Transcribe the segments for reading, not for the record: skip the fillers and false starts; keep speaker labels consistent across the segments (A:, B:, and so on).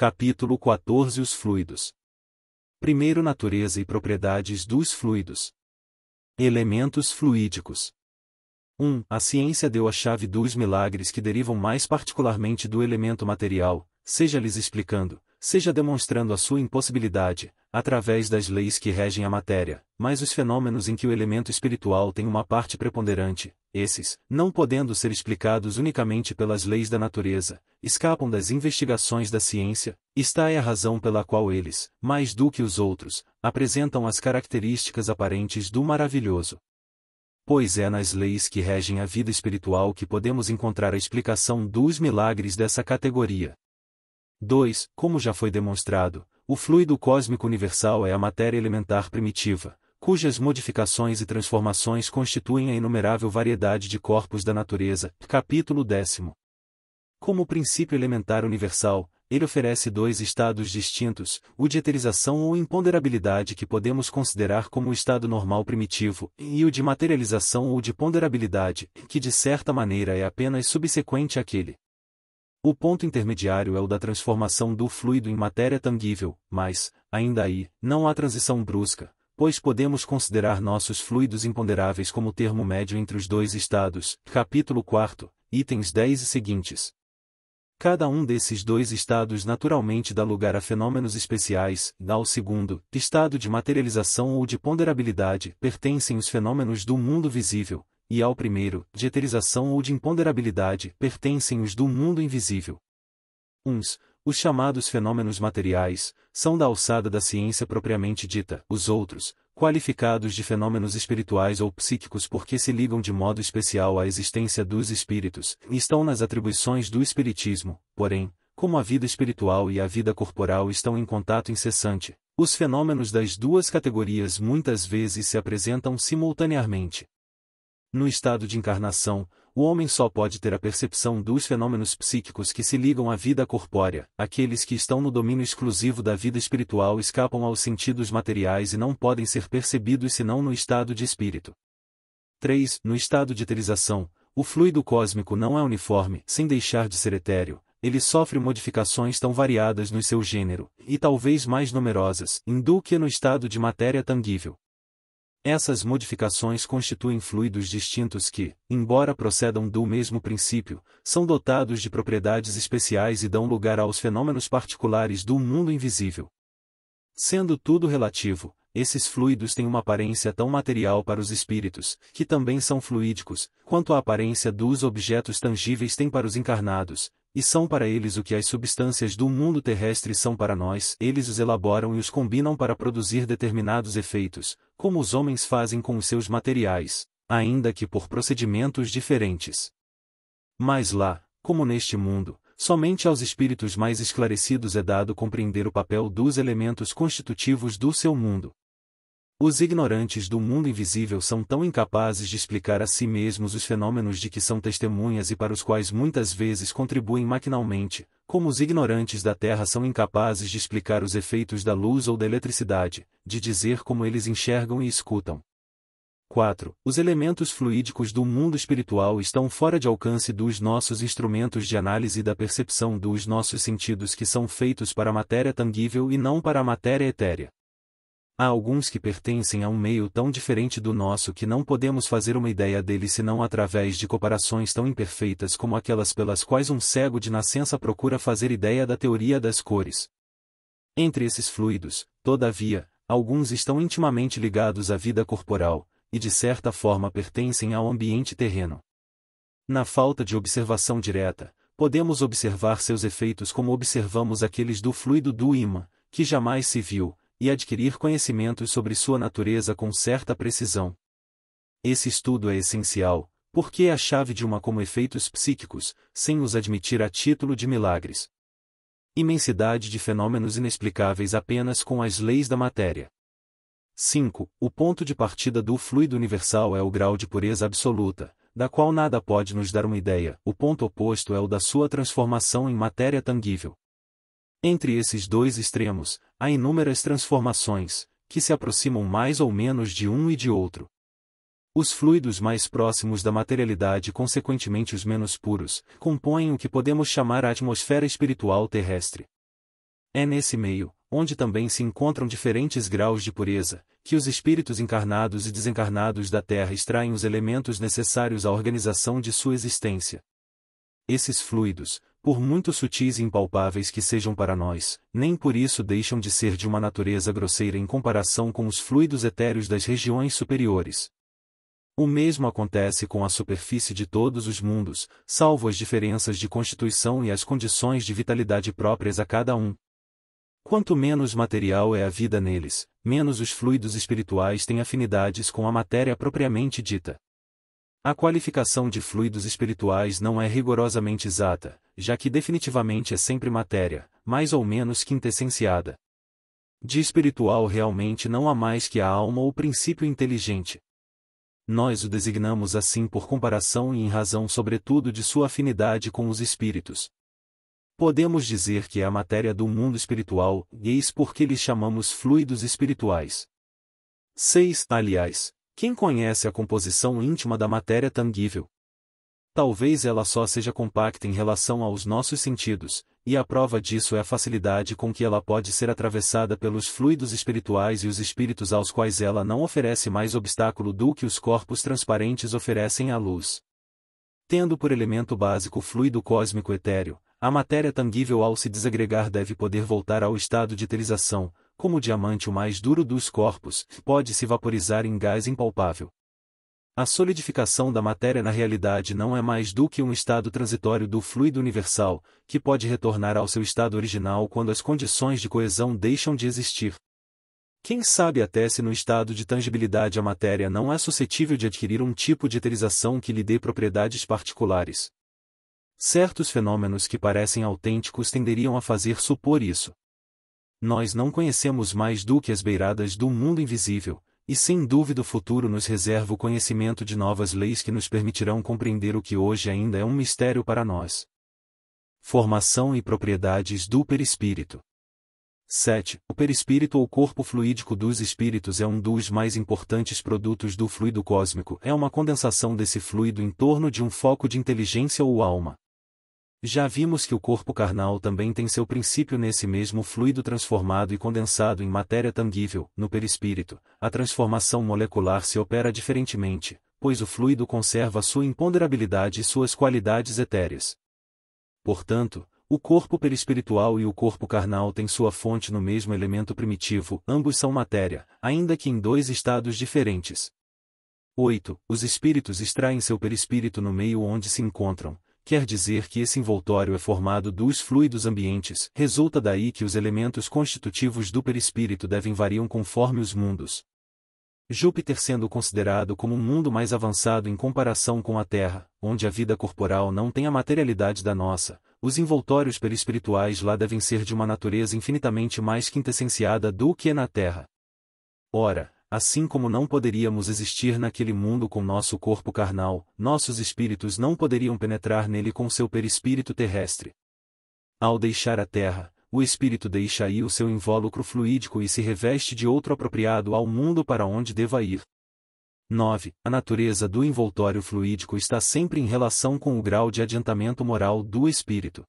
A: Capítulo 14 Os fluidos. Primeiro, natureza e propriedades dos fluidos. Elementos fluídicos. 1. A ciência deu a chave dos milagres que derivam mais particularmente do elemento material, seja lhes explicando, seja demonstrando a sua impossibilidade, através das leis que regem a matéria, mas os fenômenos em que o elemento espiritual tem uma parte preponderante, esses, não podendo ser explicados unicamente pelas leis da natureza, escapam das investigações da ciência, esta é a razão pela qual eles, mais do que os outros, apresentam as características aparentes do maravilhoso. Pois é nas leis que regem a vida espiritual que podemos encontrar a explicação dos milagres dessa categoria. 2. Como já foi demonstrado, o fluido cósmico universal é a matéria elementar primitiva, cujas modificações e transformações constituem a inumerável variedade de corpos da natureza. Capítulo 10. Como princípio elementar universal, ele oferece dois estados distintos, o de eterização ou imponderabilidade que podemos considerar como o estado normal primitivo, e o de materialização ou de ponderabilidade, que de certa maneira é apenas subsequente àquele. O ponto intermediário é o da transformação do fluido em matéria tangível, mas, ainda aí, não há transição brusca, pois podemos considerar nossos fluidos imponderáveis como termo médio entre os dois estados. Capítulo 4, itens 10 e seguintes. Cada um desses dois estados naturalmente dá lugar a fenômenos especiais. Ao segundo, estado de materialização ou de ponderabilidade, pertencem os fenômenos do mundo visível, e ao primeiro, de eterização ou de imponderabilidade, pertencem os do mundo invisível. Os chamados fenômenos materiais, são da alçada da ciência propriamente dita. Os outros, qualificados de fenômenos espirituais ou psíquicos porque se ligam de modo especial à existência dos espíritos, estão nas atribuições do espiritismo. Porém, como a vida espiritual e a vida corporal estão em contato incessante, os fenômenos das duas categorias muitas vezes se apresentam simultaneamente. No estado de encarnação, o homem só pode ter a percepção dos fenômenos psíquicos que se ligam à vida corpórea. Aqueles que estão no domínio exclusivo da vida espiritual escapam aos sentidos materiais e não podem ser percebidos senão no estado de espírito. 3. No estado de eterização, o fluido cósmico não é uniforme, sem deixar de ser etéreo. Ele sofre modificações tão variadas no seu gênero, e talvez mais numerosas, do que no estado de matéria tangível. Essas modificações constituem fluidos distintos que, embora procedam do mesmo princípio, são dotados de propriedades especiais e dão lugar aos fenômenos particulares do mundo invisível. Sendo tudo relativo, esses fluidos têm uma aparência tão material para os espíritos, que também são fluídicos, quanto a aparência dos objetos tangíveis tem para os encarnados, e são para eles o que as substâncias do mundo terrestre são para nós. Eles os elaboram e os combinam para produzir determinados efeitos, como os homens fazem com os seus materiais, ainda que por procedimentos diferentes. Mas lá, como neste mundo, somente aos espíritos mais esclarecidos é dado compreender o papel dos elementos constitutivos do seu mundo. Os ignorantes do mundo invisível são tão incapazes de explicar a si mesmos os fenômenos de que são testemunhas e para os quais muitas vezes contribuem maquinalmente, como os ignorantes da Terra são incapazes de explicar os efeitos da luz ou da eletricidade, de dizer como eles enxergam e escutam. 4. Os elementos fluídicos do mundo espiritual estão fora de alcance dos nossos instrumentos de análise e da percepção dos nossos sentidos que são feitos para a matéria tangível e não para a matéria etérea. Há alguns que pertencem a um meio tão diferente do nosso que não podemos fazer uma ideia deles senão através de comparações tão imperfeitas como aquelas pelas quais um cego de nascença procura fazer ideia da teoria das cores. Entre esses fluidos, todavia, alguns estão intimamente ligados à vida corporal, e de certa forma pertencem ao ambiente terreno. Na falta de observação direta, podemos observar seus efeitos como observamos aqueles do fluido do ímã, que jamais se viu, e adquirir conhecimentos sobre sua natureza com certa precisão. Esse estudo é essencial, porque é a chave de uma como efeitos psíquicos, sem os admitir a título de milagres. Imensidade de fenômenos inexplicáveis apenas com as leis da matéria. 5. O ponto de partida do fluido universal é o grau de pureza absoluta, da qual nada pode nos dar uma ideia. O ponto oposto é o da sua transformação em matéria tangível. Entre esses dois extremos, há inúmeras transformações, que se aproximam mais ou menos de um e de outro. Os fluidos mais próximos da materialidade e consequentemente os menos puros, compõem o que podemos chamar a atmosfera espiritual terrestre. É nesse meio, onde também se encontram diferentes graus de pureza, que os espíritos encarnados e desencarnados da Terra extraem os elementos necessários à organização de sua existência. Esses fluidos, por muito sutis e impalpáveis que sejam para nós, nem por isso deixam de ser de uma natureza grosseira em comparação com os fluidos etéreos das regiões superiores. O mesmo acontece com a superfície de todos os mundos, salvo as diferenças de constituição e as condições de vitalidade próprias a cada um. Quanto menos material é a vida neles, menos os fluidos espirituais têm afinidades com a matéria propriamente dita. A qualificação de fluidos espirituais não é rigorosamente exata, já que definitivamente é sempre matéria, mais ou menos quintessenciada. De espiritual realmente não há mais que a alma ou princípio inteligente. Nós o designamos assim por comparação e em razão sobretudo de sua afinidade com os espíritos. Podemos dizer que é a matéria do mundo espiritual, e eis porque lhes chamamos fluidos espirituais. 6. Aliás, quem conhece a composição íntima da matéria tangível? Talvez ela só seja compacta em relação aos nossos sentidos, e a prova disso é a facilidade com que ela pode ser atravessada pelos fluidos espirituais e os espíritos aos quais ela não oferece mais obstáculo do que os corpos transparentes oferecem à luz. Tendo por elemento básico o fluido cósmico etéreo, a matéria tangível ao se desagregar deve poder voltar ao estado de eterização, como o diamante o mais duro dos corpos, pode se vaporizar em gás impalpável. A solidificação da matéria na realidade não é mais do que um estado transitório do fluido universal, que pode retornar ao seu estado original quando as condições de coesão deixam de existir. Quem sabe até se no estado de tangibilidade a matéria não é suscetível de adquirir um tipo de eterização que lhe dê propriedades particulares. Certos fenômenos que parecem autênticos tenderiam a fazer supor isso. Nós não conhecemos mais do que as beiradas do mundo invisível, e sem dúvida o futuro nos reserva o conhecimento de novas leis que nos permitirão compreender o que hoje ainda é um mistério para nós. Formação e propriedades do perispírito. 7. O perispírito ou corpo fluídico dos espíritos é um dos mais importantes produtos do fluido cósmico, é uma condensação desse fluido em torno de um foco de inteligência ou alma. Já vimos que o corpo carnal também tem seu princípio nesse mesmo fluido transformado e condensado em matéria tangível, no perispírito. A transformação molecular se opera diferentemente, pois o fluido conserva sua imponderabilidade e suas qualidades etéreas. Portanto, o corpo perispiritual e o corpo carnal têm sua fonte no mesmo elemento primitivo, ambos são matéria, ainda que em dois estados diferentes. 8. Os espíritos extraem seu perispírito no meio onde se encontram. Quer dizer que esse envoltório é formado dos fluidos ambientes, resulta daí que os elementos constitutivos do perispírito devem variam conforme os mundos. Júpiter sendo considerado como um mundo mais avançado em comparação com a Terra, onde a vida corporal não tem a materialidade da nossa, os envoltórios perispirituais lá devem ser de uma natureza infinitamente mais quintessenciada do que na Terra. Ora, assim como não poderíamos existir naquele mundo com nosso corpo carnal, nossos espíritos não poderiam penetrar nele com seu perispírito terrestre. Ao deixar a Terra, o espírito deixa aí o seu invólucro fluídico e se reveste de outro apropriado ao mundo para onde deva ir. 9. A natureza do envoltório fluídico está sempre em relação com o grau de adiantamento moral do espírito.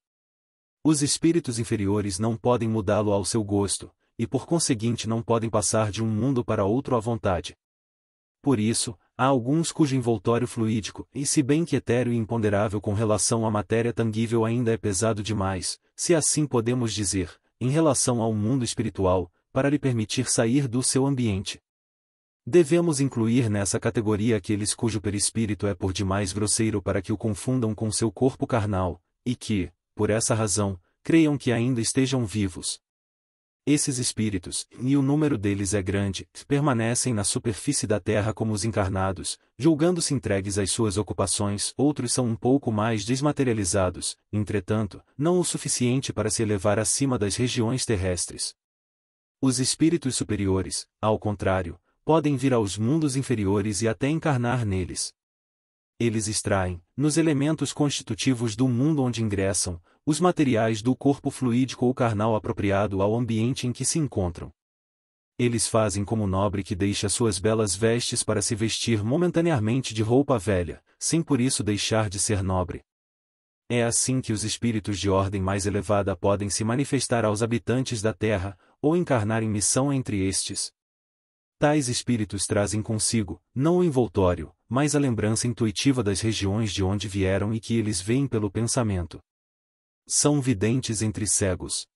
A: Os espíritos inferiores não podem mudá-lo ao seu gosto, e por conseguinte não podem passar de um mundo para outro à vontade. Por isso, há alguns cujo envoltório fluídico, e se bem que etéreo e imponderável com relação à matéria tangível ainda é pesado demais, se assim podemos dizer, em relação ao mundo espiritual, para lhe permitir sair do seu ambiente. Devemos incluir nessa categoria aqueles cujo perispírito é por demais grosseiro para que o confundam com seu corpo carnal, e que, por essa razão, creiam que ainda estejam vivos. Esses espíritos, e o número deles é grande, permanecem na superfície da terra como os encarnados, julgando-se entregues às suas ocupações, outros são um pouco mais desmaterializados, entretanto, não o suficiente para se elevar acima das regiões terrestres. Os espíritos superiores, ao contrário, podem vir aos mundos inferiores e até encarnar neles. Eles extraem, nos elementos constitutivos do mundo onde ingressam, os materiais do corpo fluídico ou carnal apropriado ao ambiente em que se encontram. Eles fazem como o nobre que deixa suas belas vestes para se vestir momentaneamente de roupa velha, sem por isso deixar de ser nobre. É assim que os espíritos de ordem mais elevada podem se manifestar aos habitantes da Terra, ou encarnar em missão entre estes. Tais espíritos trazem consigo, não o envoltório, mas a lembrança intuitiva das regiões de onde vieram e que eles veem pelo pensamento. São videntes entre cegos.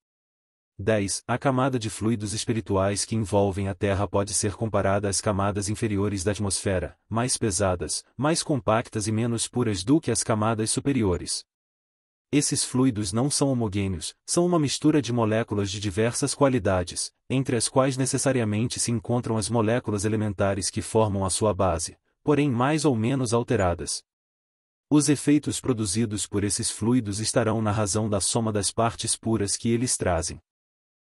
A: 10. A camada de fluidos espirituais que envolvem a Terra pode ser comparada às camadas inferiores da atmosfera, mais pesadas, mais compactas e menos puras do que as camadas superiores. Esses fluidos não são homogêneos, são uma mistura de moléculas de diversas qualidades, entre as quais necessariamente se encontram as moléculas elementares que formam a sua base, porém mais ou menos alteradas. Os efeitos produzidos por esses fluidos estarão na razão da soma das partes puras que eles trazem.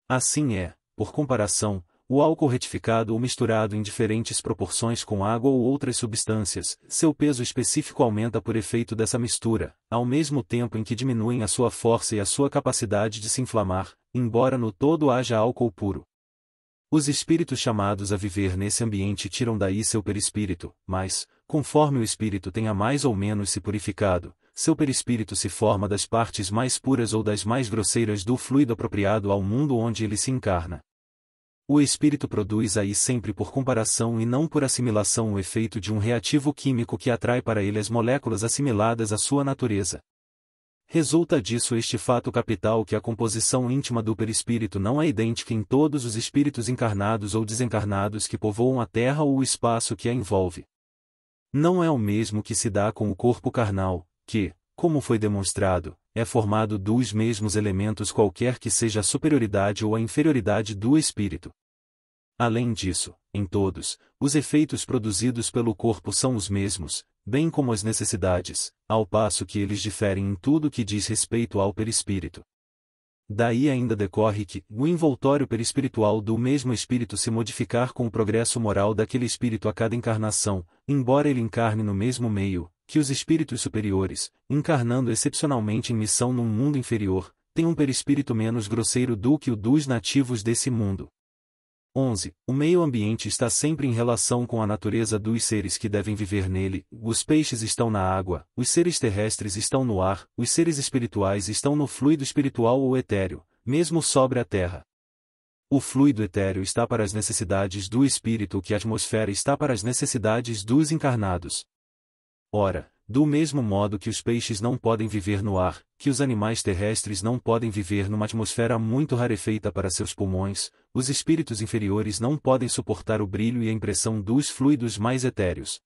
A: Assim é, por comparação, o álcool retificado ou misturado em diferentes proporções com água ou outras substâncias, seu peso específico aumenta por efeito dessa mistura, ao mesmo tempo em que diminuem a sua força e a sua capacidade de se inflamar, embora no todo haja álcool puro. Os espíritos chamados a viver nesse ambiente tiram daí seu perispírito, mas, conforme o espírito tenha mais ou menos se purificado, seu perispírito se forma das partes mais puras ou das mais grosseiras do fluido apropriado ao mundo onde ele se encarna. O espírito produz aí sempre por comparação e não por assimilação o efeito de um reativo químico que atrai para ele as moléculas assimiladas à sua natureza. Resulta disso este fato capital que a composição íntima do perispírito não é idêntica em todos os espíritos encarnados ou desencarnados que povoam a Terra ou o espaço que a envolve. Não é o mesmo que se dá com o corpo carnal, que, como foi demonstrado, é formado dos mesmos elementos qualquer que seja a superioridade ou a inferioridade do espírito. Além disso, em todos, os efeitos produzidos pelo corpo são os mesmos, bem como as necessidades, ao passo que eles diferem em tudo que diz respeito ao perispírito. Daí ainda decorre que, o envoltório perispiritual do mesmo espírito se modificar com o progresso moral daquele espírito a cada encarnação, embora ele encarne no mesmo meio, que os espíritos superiores, encarnando excepcionalmente em missão num mundo inferior, têm um perispírito menos grosseiro do que o dos nativos desse mundo. 11. O meio ambiente está sempre em relação com a natureza dos seres que devem viver nele. Os peixes estão na água, os seres terrestres estão no ar, os seres espirituais estão no fluido espiritual ou etéreo, mesmo sobre a terra. O fluido etéreo está para as necessidades do espírito, o que a atmosfera está para as necessidades dos encarnados. Ora, do mesmo modo que os peixes não podem viver no ar, que os animais terrestres não podem viver numa atmosfera muito rarefeita para seus pulmões, os espíritos inferiores não podem suportar o brilho e a impressão dos fluidos mais etéreos.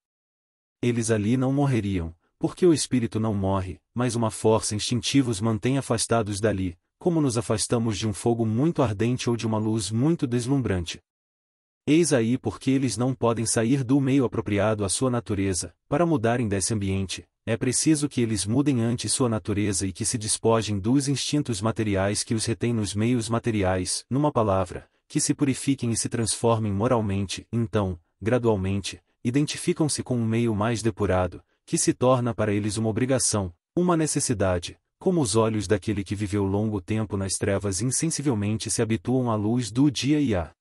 A: Eles ali não morreriam, porque o espírito não morre, mas uma força instintiva os mantém afastados dali, como nos afastamos de um fogo muito ardente ou de uma luz muito deslumbrante. Eis aí porque eles não podem sair do meio apropriado à sua natureza. Para mudarem desse ambiente, é preciso que eles mudem antes sua natureza e que se despojem dos instintos materiais que os retêm nos meios materiais, numa palavra, que se purifiquem e se transformem moralmente. Então, gradualmente, identificam-se com um meio mais depurado, que se torna para eles uma obrigação, uma necessidade, como os olhos daquele que viveu longo tempo nas trevas insensivelmente se habituam à luz do dia e à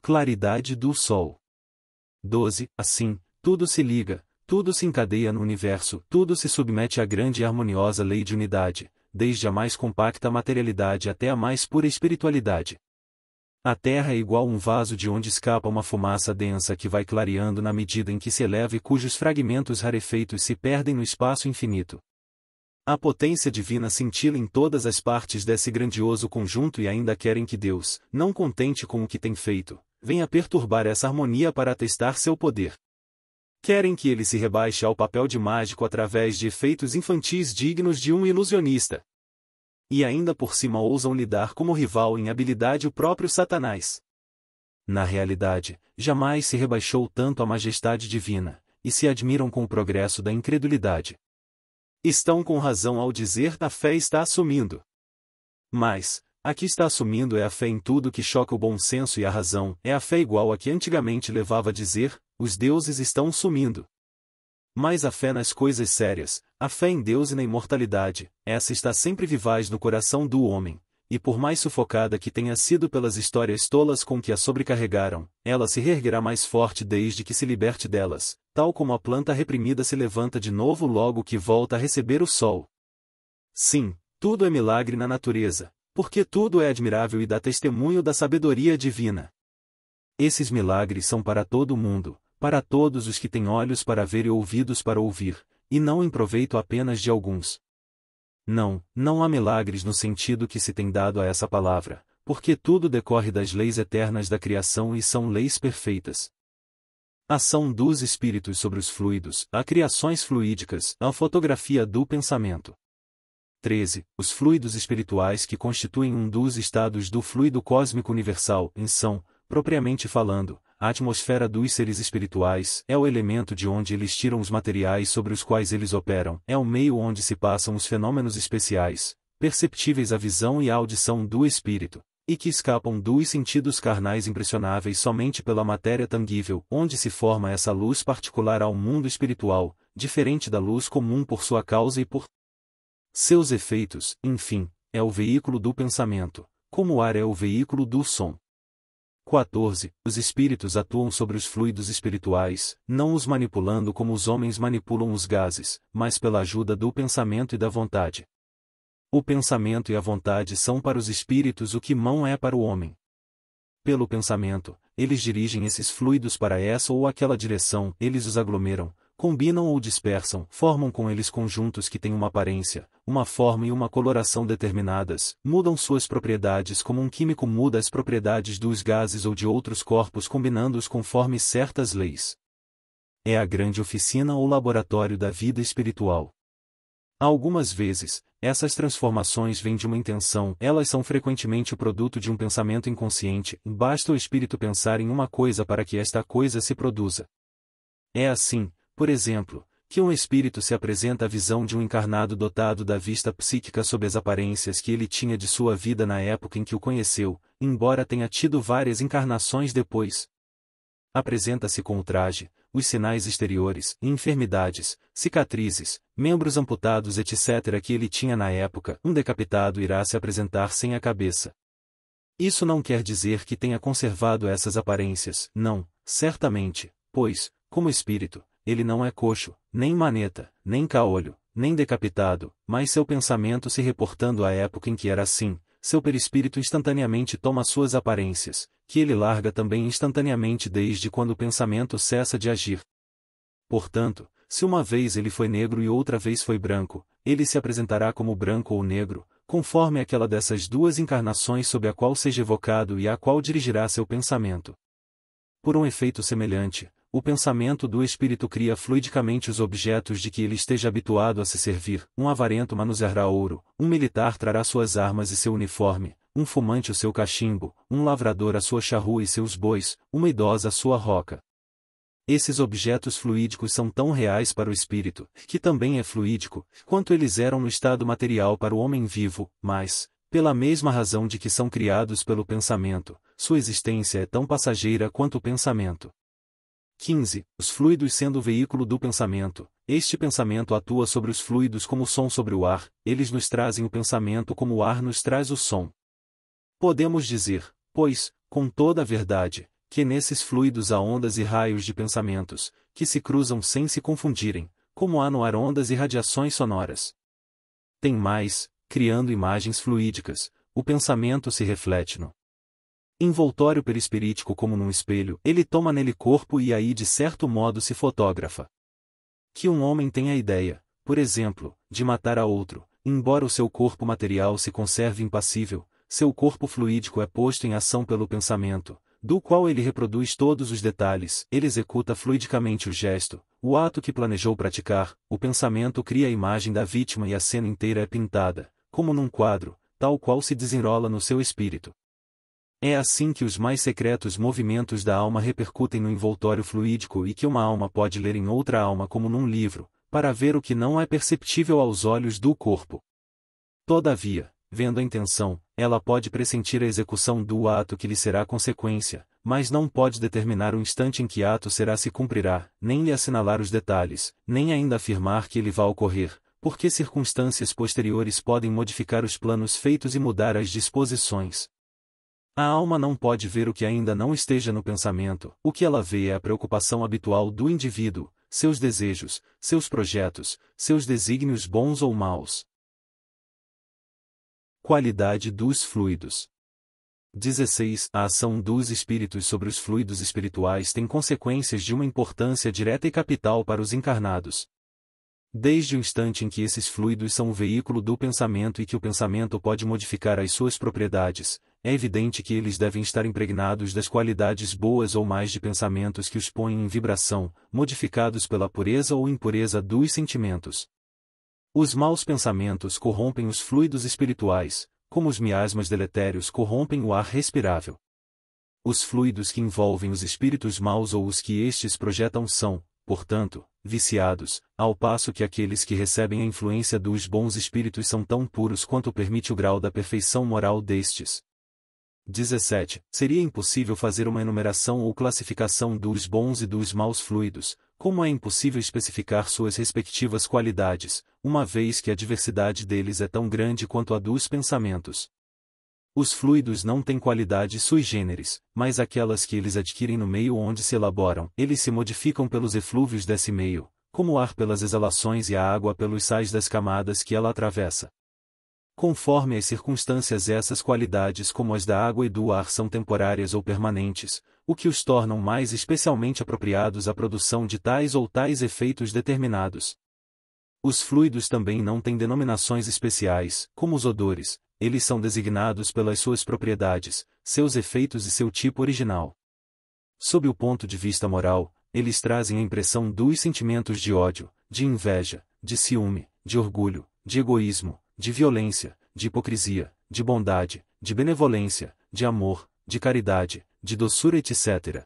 A: claridade do sol. 12. Assim, tudo se liga, tudo se encadeia no universo, tudo se submete à grande e harmoniosa lei de unidade, desde a mais compacta materialidade até a mais pura espiritualidade. A Terra é igual a um vaso de onde escapa uma fumaça densa que vai clareando na medida em que se eleva e cujos fragmentos rarefeitos se perdem no espaço infinito. A potência divina cintila em todas as partes desse grandioso conjunto e ainda querem que Deus, não contente com o que tem feito, venha perturbar essa harmonia para atestar seu poder. Querem que ele se rebaixe ao papel de mágico através de efeitos infantis dignos de um ilusionista. E ainda por cima ousam lidar como rival em habilidade o próprio Satanás. Na realidade, jamais se rebaixou tanto a majestade divina, e se admiram com o progresso da incredulidade. Estão com razão ao dizer que a fé está sumindo. Mas, a que está assumindo é a fé em tudo que choca o bom senso e a razão, é a fé igual a que antigamente levava a dizer, os deuses estão sumindo. Mas a fé nas coisas sérias, a fé em Deus e na imortalidade, essa está sempre vivaz no coração do homem, e por mais sufocada que tenha sido pelas histórias tolas com que a sobrecarregaram, ela se reerguerá mais forte desde que se liberte delas, tal como a planta reprimida se levanta de novo logo que volta a receber o sol. Sim, tudo é milagre na natureza, porque tudo é admirável e dá testemunho da sabedoria divina. Esses milagres são para todo mundo, para todos os que têm olhos para ver e ouvidos para ouvir, e não em proveito apenas de alguns. Não, não há milagres no sentido que se tem dado a essa palavra, porque tudo decorre das leis eternas da criação e são leis perfeitas. Ação dos espíritos sobre os fluidos, a criações fluídicas, a fotografia do pensamento. 13. Os fluidos espirituais que constituem um dos estados do fluido cósmico universal, são, propriamente falando, a atmosfera dos seres espirituais, é o elemento de onde eles tiram os materiais sobre os quais eles operam, é o meio onde se passam os fenômenos especiais, perceptíveis à visão e à audição do espírito, e que escapam dos sentidos carnais impressionáveis somente pela matéria tangível, onde se forma essa luz particular ao mundo espiritual, diferente da luz comum por sua causa e por seus efeitos, enfim, é o veículo do pensamento, como o ar é o veículo do som. 14. Os espíritos atuam sobre os fluidos espirituais, não os manipulando como os homens manipulam os gases, mas pela ajuda do pensamento e da vontade. O pensamento e a vontade são para os espíritos o que mão é para o homem. Pelo pensamento, eles dirigem esses fluidos para essa ou aquela direção, eles os aglomeram, combinam ou dispersam, formam com eles conjuntos que têm uma aparência, uma forma e uma coloração determinadas, mudam suas propriedades como um químico muda as propriedades dos gases ou de outros corpos combinando-os conforme certas leis. É a grande oficina ou laboratório da vida espiritual. Algumas vezes, essas transformações vêm de uma intenção, elas são frequentemente o produto de um pensamento inconsciente, basta o espírito pensar em uma coisa para que esta coisa se produza. É assim, por exemplo, que um espírito se apresenta à visão de um encarnado dotado da vista psíquica sob as aparências que ele tinha de sua vida na época em que o conheceu, embora tenha tido várias encarnações depois. Apresenta-se com o traje, os sinais exteriores, enfermidades, cicatrizes, membros amputados etc. que ele tinha na época, um decapitado irá se apresentar sem a cabeça. Isso não quer dizer que tenha conservado essas aparências, não, certamente, pois, como espírito, ele não é coxo, nem maneta, nem caolho, nem decapitado, mas seu pensamento se reportando à época em que era assim, seu perispírito instantaneamente toma suas aparências, que ele larga também instantaneamente desde quando o pensamento cessa de agir. Portanto, se uma vez ele foi negro e outra vez foi branco, ele se apresentará como branco ou negro, conforme aquela dessas duas encarnações sob a qual seja evocado e à qual dirigirá seu pensamento. Por um efeito semelhante, o pensamento do espírito cria fluidicamente os objetos de que ele esteja habituado a se servir, um avarento manuseará ouro, um militar trará suas armas e seu uniforme, um fumante o seu cachimbo, um lavrador a sua charrua e seus bois, uma idosa a sua roca. Esses objetos fluídicos são tão reais para o espírito, que também é fluídico, quanto eles eram no estado material para o homem vivo, mas, pela mesma razão de que são criados pelo pensamento, sua existência é tão passageira quanto o pensamento. 15. Os fluidos sendo o veículo do pensamento, este pensamento atua sobre os fluidos como o som sobre o ar, eles nos trazem o pensamento como o ar nos traz o som. Podemos dizer, pois, com toda a verdade, que nesses fluidos há ondas e raios de pensamentos, que se cruzam sem se confundirem, como há no ar ondas e radiações sonoras. Tem mais, criando imagens fluídicas, o pensamento se reflete no envoltório perispirítico como num espelho, ele toma nele corpo e aí de certo modo se fotografa. Que um homem tenha a ideia, por exemplo, de matar a outro, embora o seu corpo material se conserve impassível, seu corpo fluídico é posto em ação pelo pensamento, do qual ele reproduz todos os detalhes, ele executa fluidicamente o gesto, o ato que planejou praticar, o pensamento cria a imagem da vítima e a cena inteira é pintada, como num quadro, tal qual se desenrola no seu espírito. É assim que os mais secretos movimentos da alma repercutem no envoltório fluídico e que uma alma pode ler em outra alma como num livro, para ver o que não é perceptível aos olhos do corpo. Todavia, vendo a intenção, ela pode pressentir a execução do ato que lhe será consequência, mas não pode determinar o instante em que ato será se cumprirá, nem lhe assinalar os detalhes, nem ainda afirmar que ele vá ocorrer, porque circunstâncias posteriores podem modificar os planos feitos e mudar as disposições. A alma não pode ver o que ainda não esteja no pensamento, o que ela vê é a preocupação habitual do indivíduo, seus desejos, seus projetos, seus desígnios bons ou maus. Qualidade dos fluidos. 16. A ação dos espíritos sobre os fluidos espirituais tem consequências de uma importância direta e capital para os encarnados. Desde o instante em que esses fluidos são o veículo do pensamento e que o pensamento pode modificar as suas propriedades, é evidente que eles devem estar impregnados das qualidades boas ou mais de pensamentos que os põem em vibração, modificados pela pureza ou impureza dos sentimentos. Os maus pensamentos corrompem os fluidos espirituais, como os miasmas deletérios corrompem o ar respirável. Os fluidos que envolvem os espíritos maus ou os que estes projetam são, portanto, viciados, ao passo que aqueles que recebem a influência dos bons espíritos são tão puros quanto permite o grau da perfeição moral destes. 17. Seria impossível fazer uma enumeração ou classificação dos bons e dos maus fluidos, como é impossível especificar suas respectivas qualidades, uma vez que a diversidade deles é tão grande quanto a dos pensamentos. Os fluidos não têm qualidade sui generis, mas aquelas que eles adquirem no meio onde se elaboram, eles se modificam pelos eflúvios desse meio, como o ar pelas exalações e a água pelos sais das camadas que ela atravessa. Conforme as circunstâncias, essas qualidades como as da água e do ar são temporárias ou permanentes, o que os tornam mais especialmente apropriados à produção de tais ou tais efeitos determinados. Os fluidos também não têm denominações especiais, como os odores, eles são designados pelas suas propriedades, seus efeitos e seu tipo original. Sob o ponto de vista moral, eles trazem a impressão dos sentimentos de ódio, de inveja, de ciúme, de orgulho, de egoísmo, de violência, de hipocrisia, de bondade, de benevolência, de amor, de caridade, de doçura, etc.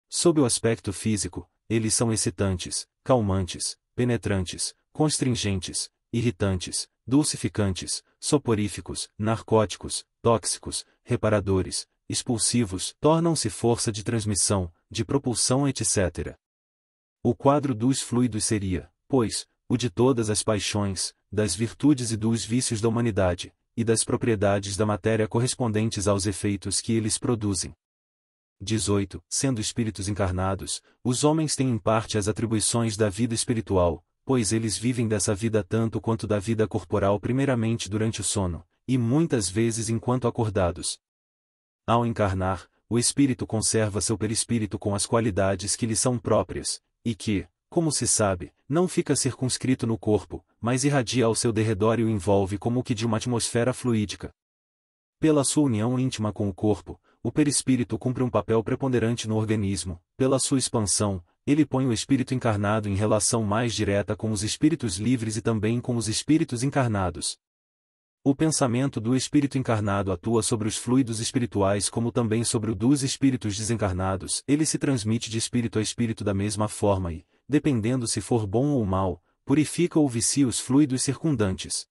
A: Sob o aspecto físico, eles são excitantes, calmantes, penetrantes, constringentes, irritantes, dulcificantes, soporíficos, narcóticos, tóxicos, reparadores, expulsivos, tornam-se força de transmissão, de propulsão, etc. O quadro dos fluidos seria, pois, o de todas as paixões, das virtudes e dos vícios da humanidade, e das propriedades da matéria correspondentes aos efeitos que eles produzem. 18. Sendo espíritos encarnados, os homens têm em parte as atribuições da vida espiritual, pois eles vivem dessa vida tanto quanto da vida corporal primeiramente durante o sono, e muitas vezes enquanto acordados. Ao encarnar, o espírito conserva seu perispírito com as qualidades que lhe são próprias, e que, como se sabe, não fica circunscrito no corpo, mas irradia ao seu derredor e o envolve como que de uma atmosfera fluídica. Pela sua união íntima com o corpo, o perispírito cumpre um papel preponderante no organismo. Pela sua expansão, ele põe o espírito encarnado em relação mais direta com os espíritos livres e também com os espíritos encarnados. O pensamento do espírito encarnado atua sobre os fluidos espirituais como também sobre o dos espíritos desencarnados. Ele se transmite de espírito a espírito da mesma forma e, dependendo se for bom ou mal, purifica ou vicia os fluidos circundantes.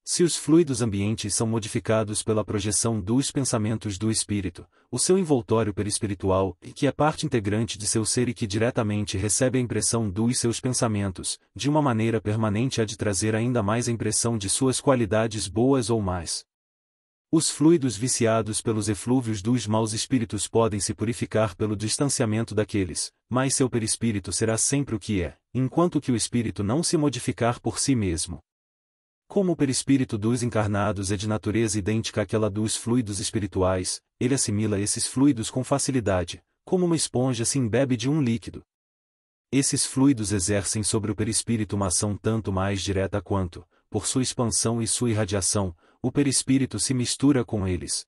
A: Se os fluidos ambientes são modificados pela projeção dos pensamentos do espírito, o seu envoltório perispiritual, que é parte integrante de seu ser e que diretamente recebe a impressão dos seus pensamentos, de uma maneira permanente há de trazer ainda mais a impressão de suas qualidades boas ou más. Os fluidos viciados pelos eflúvios dos maus espíritos podem se purificar pelo distanciamento daqueles, mas seu perispírito será sempre o que é, enquanto que o espírito não se modificar por si mesmo. Como o perispírito dos encarnados é de natureza idêntica àquela dos fluidos espirituais, ele assimila esses fluidos com facilidade, como uma esponja se embebe de um líquido. Esses fluidos exercem sobre o perispírito uma ação tanto mais direta quanto, por sua expansão e sua irradiação, o perispírito se mistura com eles.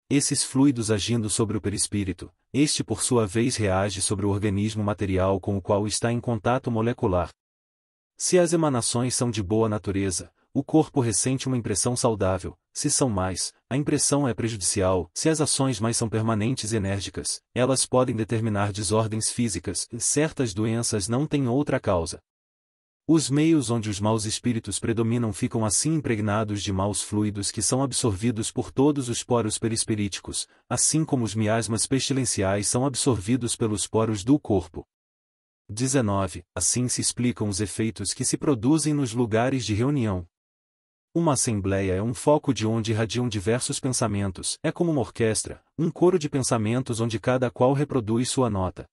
A: Esses fluidos agindo sobre o perispírito, este por sua vez reage sobre o organismo material com o qual está em contato molecular. Se as emanações são de boa natureza, o corpo ressente uma impressão saudável; se são mais, a impressão é prejudicial; se as ações mais são permanentes e enérgicas, elas podem determinar desordens físicas, e certas doenças não têm outra causa. Os meios onde os maus espíritos predominam ficam assim impregnados de maus fluidos que são absorvidos por todos os poros perispiríticos, assim como os miasmas pestilenciais são absorvidos pelos poros do corpo. 19. Assim se explicam os efeitos que se produzem nos lugares de reunião. Uma assembleia é um foco de onde irradiam diversos pensamentos, é como uma orquestra, um coro de pensamentos onde cada qual reproduz sua nota.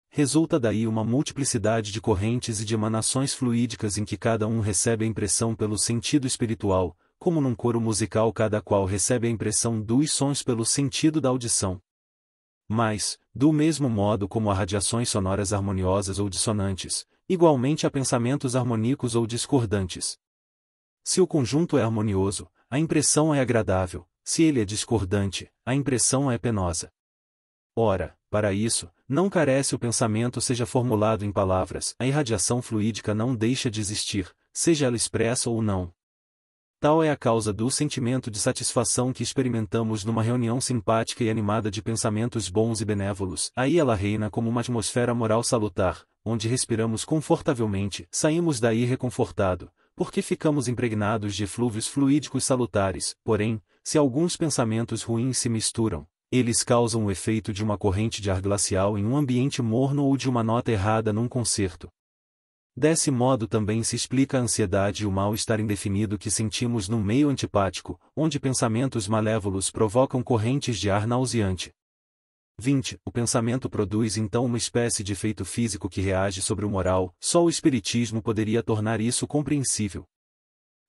A: Resulta daí uma multiplicidade de correntes e de emanações fluídicas em que cada um recebe a impressão pelo sentido espiritual, como num coro musical cada qual recebe a impressão dos sons pelo sentido da audição. Mas, do mesmo modo como há radiações sonoras harmoniosas ou dissonantes, igualmente há pensamentos harmônicos ou discordantes. Se o conjunto é harmonioso, a impressão é agradável; se ele é discordante, a impressão é penosa. Ora, para isso, não carece o pensamento seja formulado em palavras, a irradiação fluídica não deixa de existir, seja ela expressa ou não. Tal é a causa do sentimento de satisfação que experimentamos numa reunião simpática e animada de pensamentos bons e benévolos. Aí ela reina como uma atmosfera moral salutar, onde respiramos confortavelmente, saímos daí reconfortado, porque ficamos impregnados de eflúvios fluídicos salutares. Porém, se alguns pensamentos ruins se misturam, eles causam o efeito de uma corrente de ar glacial em um ambiente morno ou de uma nota errada num concerto. Desse modo também se explica a ansiedade e o mal-estar indefinido que sentimos num meio antipático, onde pensamentos malévolos provocam correntes de ar nauseante. 20. O pensamento produz então uma espécie de efeito físico que reage sobre o moral, só o espiritismo poderia tornar isso compreensível.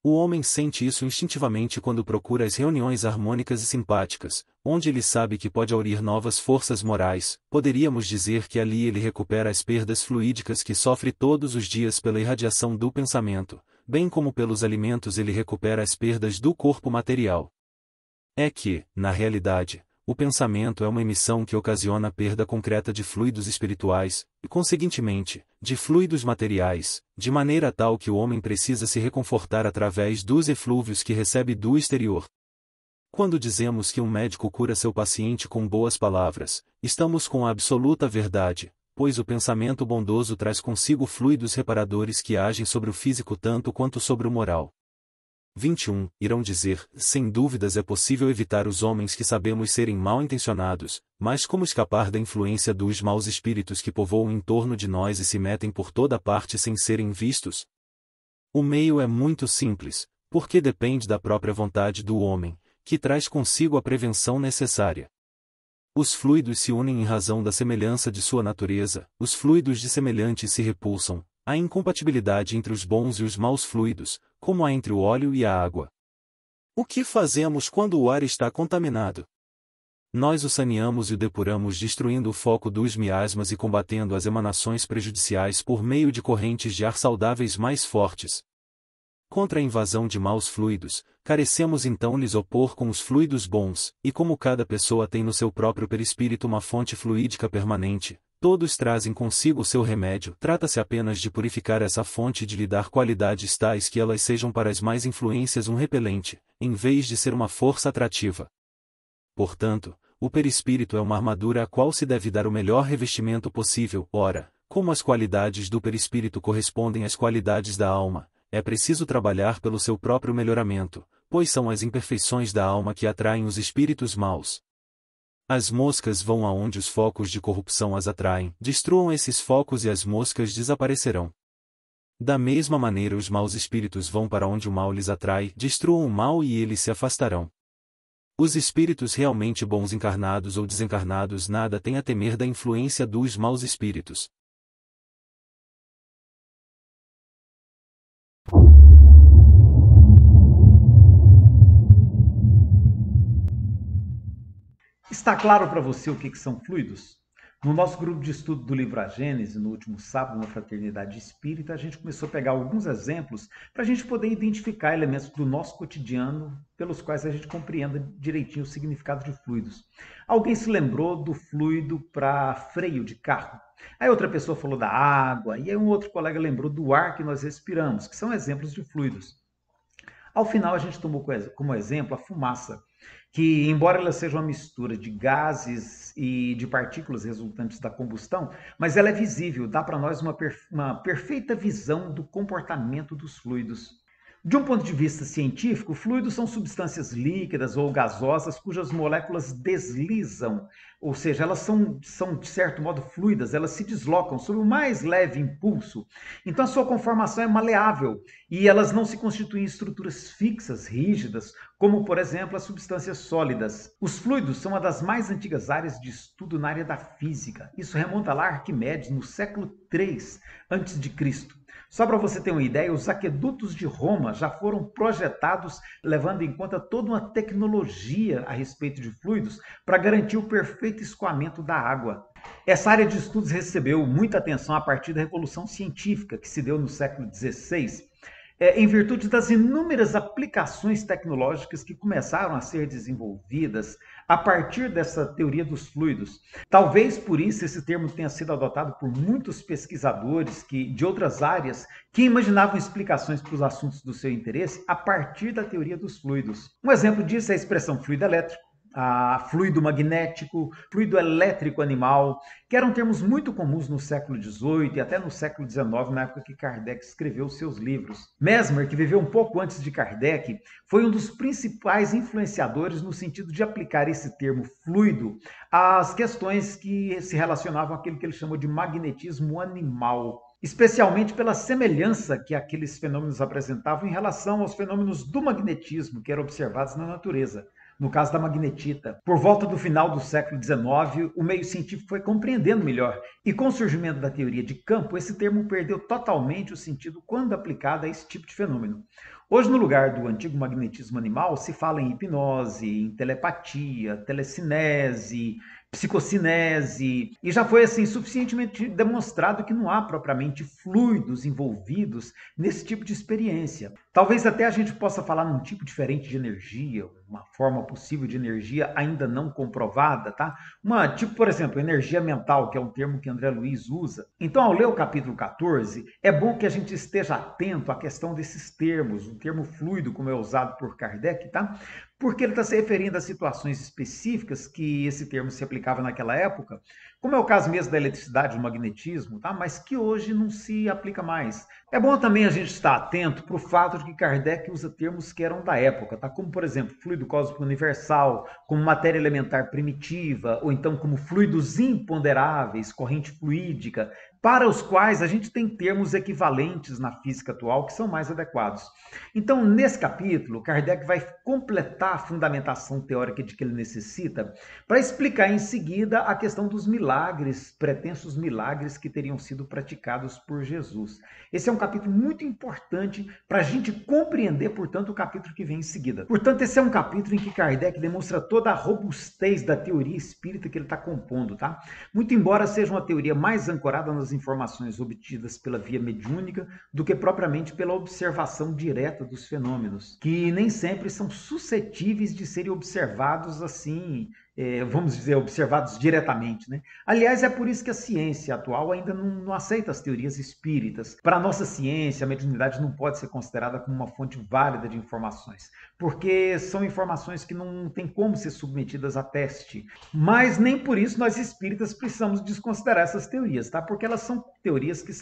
A: O homem sente isso instintivamente quando procura as reuniões harmônicas e simpáticas, onde ele sabe que pode aurir novas forças morais. Poderíamos dizer que ali ele recupera as perdas fluídicas que sofre todos os dias pela irradiação do pensamento, bem como pelos alimentos ele recupera as perdas do corpo material. É que, na realidade, o pensamento é uma emissão que ocasiona a perda concreta de fluidos espirituais, e conseguintemente, de fluidos materiais, de maneira tal que o homem precisa se reconfortar através dos eflúvios que recebe do exterior. Quando dizemos que um médico cura seu paciente com boas palavras, estamos com a absoluta verdade, pois o pensamento bondoso traz consigo fluidos reparadores que agem sobre o físico tanto quanto sobre o moral. 21. Irão dizer, sem dúvidas é possível evitar os homens que sabemos serem mal intencionados, mas como escapar da influência dos maus espíritos que povoam em torno de nós e se metem por toda parte sem serem vistos? O meio é muito simples, porque depende da própria vontade do homem, que traz consigo a prevenção necessária. Os fluidos se unem em razão da semelhança de sua natureza, os fluidos dissemelhantes se repulsam. Há incompatibilidade entre os bons e os maus fluidos, como há entre o óleo e a água. O que fazemos quando o ar está contaminado? Nós o saneamos e o depuramos destruindo o foco dos miasmas e combatendo as emanações prejudiciais por meio de correntes de ar saudáveis mais fortes. Contra a invasão de maus fluidos, carecemos então lhes opor com os fluidos bons, e como cada pessoa tem no seu próprio perispírito uma fonte fluídica permanente, todos trazem consigo o seu remédio. Trata-se apenas de purificar essa fonte e de lhe dar qualidades tais que elas sejam para as mais influências um repelente, em vez de ser uma força atrativa. Portanto, o perispírito é uma armadura a qual se deve dar o melhor revestimento possível. Ora, como as qualidades do perispírito correspondem às qualidades da alma, é preciso trabalhar pelo seu próprio melhoramento, pois são as imperfeições da alma que atraem os espíritos maus. As moscas vão aonde os focos de corrupção as atraem, destruam esses focos e as moscas desaparecerão. Da mesma maneira os maus espíritos vão para onde o mal lhes atrai, destruam o mal e eles se afastarão. Os espíritos realmente bons encarnados ou desencarnados nada têm a temer da influência dos maus espíritos.
B: Está claro para você o que são fluidos? No nosso grupo de estudo do livro A Gênese, no último sábado, na Fraternidade Espírita, a gente começou a pegar alguns exemplos para a gente poder identificar elementos do nosso cotidiano pelos quais a gente compreenda direitinho o significado de fluidos. Alguém se lembrou do fluido para freio de carro? Aí outra pessoa falou da água, e aí um outro colega lembrou do ar que nós respiramos, que são exemplos de fluidos. Ao final, a gente tomou como exemplo a fumaça, que, embora ela seja uma mistura de gases e de partículas resultantes da combustão, mas ela é visível, dá para nós uma perfeita visão do comportamento dos fluidos. De um ponto de vista científico, fluidos são substâncias líquidas ou gasosas cujas moléculas deslizam, ou seja, elas são de certo modo fluidas, elas se deslocam sob o mais leve impulso. Então a sua conformação é maleável e elas não se constituem em estruturas fixas, rígidas, como por exemplo as substâncias sólidas. Os fluidos são uma das mais antigas áreas de estudo na área da física. Isso remonta lá a Arquimedes, no século 3 a.C. Só para você ter uma ideia, os aquedutos de Roma já foram projetados levando em conta toda uma tecnologia a respeito de fluidos para garantir o perfeito escoamento da água. Essa área de estudos recebeu muita atenção a partir da Revolução Científica, que se deu no século XVI, em virtude das inúmeras aplicações tecnológicas que começaram a ser desenvolvidas a partir dessa teoria dos fluidos. Talvez por isso esse termo tenha sido adotado por muitos pesquisadores de outras áreas que imaginavam explicações para os assuntos do seu interesse a partir da teoria dos fluidos. Um exemplo disso é a expressão fluido elétrico, fluido magnético, fluido elétrico animal, que eram termos muito comuns no século XVIII e até no século XIX, na época que Kardec escreveu seus livros. Mesmer, que viveu um pouco antes de Kardec, foi um dos principais influenciadores no sentido de aplicar esse termo fluido às questões que se relacionavam àquilo que ele chamou de magnetismo animal, especialmente pela semelhança que aqueles fenômenos apresentavam em relação aos fenômenos do magnetismo que eram observados na natureza. No caso da magnetita. Por volta do final do século XIX, o meio científico foi compreendendo melhor, e com o surgimento da teoria de campo, esse termo perdeu totalmente o sentido quando aplicado a esse tipo de fenômeno. Hoje, no lugar do antigo magnetismo animal, se fala em hipnose, em telepatia, telecinese, psicocinese, e já foi assim suficientemente demonstrado que não há propriamente fluidos envolvidos nesse tipo de experiência. Talvez até a gente possa falar num tipo diferente de energia, uma forma possível de energia ainda não comprovada, tá? Tipo, por exemplo, energia mental, que é um termo que André Luiz usa. Então, ao ler o capítulo 14, é bom que a gente esteja atento à questão desses termos, o termo fluido, como é usado por Kardec, tá? Porque ele está se referindo a situações específicas que esse termo se aplicava naquela época, como é o caso mesmo da eletricidade, do magnetismo, tá? Mas que hoje não se aplica mais. É bom também a gente estar atento para o fato de que Kardec usa termos que eram da época, tá? Como, por exemplo, fluido cósmico universal, como matéria elementar primitiva, ou então como fluidos imponderáveis, corrente fluídica, para os quais a gente tem termos equivalentes na física atual que são mais adequados. Então, nesse capítulo, Kardec vai completar a fundamentação teórica de que ele necessita para explicar em seguida a questão dos milagres, pretensos milagres que teriam sido praticados por Jesus. Esse é um capítulo muito importante para a gente compreender, portanto, o capítulo que vem em seguida. Portanto, esse é um capítulo em que Kardec demonstra toda a robustez da teoria espírita que ele está compondo, tá? Muito embora seja uma teoria mais ancorada nas informações obtidas pela via mediúnica do que propriamente pela observação direta dos fenômenos, que nem sempre são suscetíveis de serem observados assim, vamos dizer, observados diretamente, né? Aliás, é por isso que a ciência atual ainda não aceita as teorias espíritas. Para a nossa ciência, a mediunidade não pode ser considerada como uma fonte válida de informações, porque são informações que não têm como ser submetidas a teste. Mas nem por isso nós espíritas precisamos desconsiderar essas teorias, tá? Porque elas são teorias que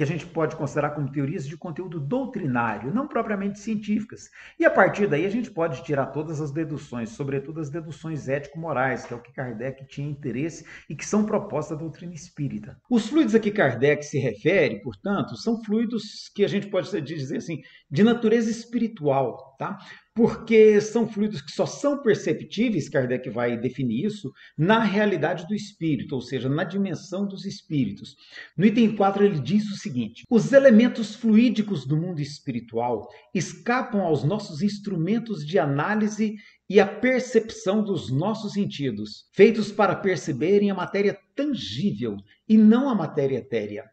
B: a gente pode considerar como teorias de conteúdo doutrinário, não propriamente científicas. E a partir daí a gente pode tirar todas as deduções, sobretudo as deduções ético-morais, que é o que Kardec tinha interesse e que são propostas da doutrina espírita. Os fluidos a que Kardec se refere, portanto, são fluidos que a gente pode dizer assim, de natureza espiritual, tá? Porque são fluidos que só são perceptíveis, Kardec vai definir isso, na realidade do espírito, ou seja, na dimensão dos espíritos. No item 4 ele diz o seguinte: os elementos fluídicos do mundo espiritual escapam aos nossos instrumentos de análise e à percepção dos nossos sentidos, feitos para perceberem a matéria tangível e não a matéria etérea.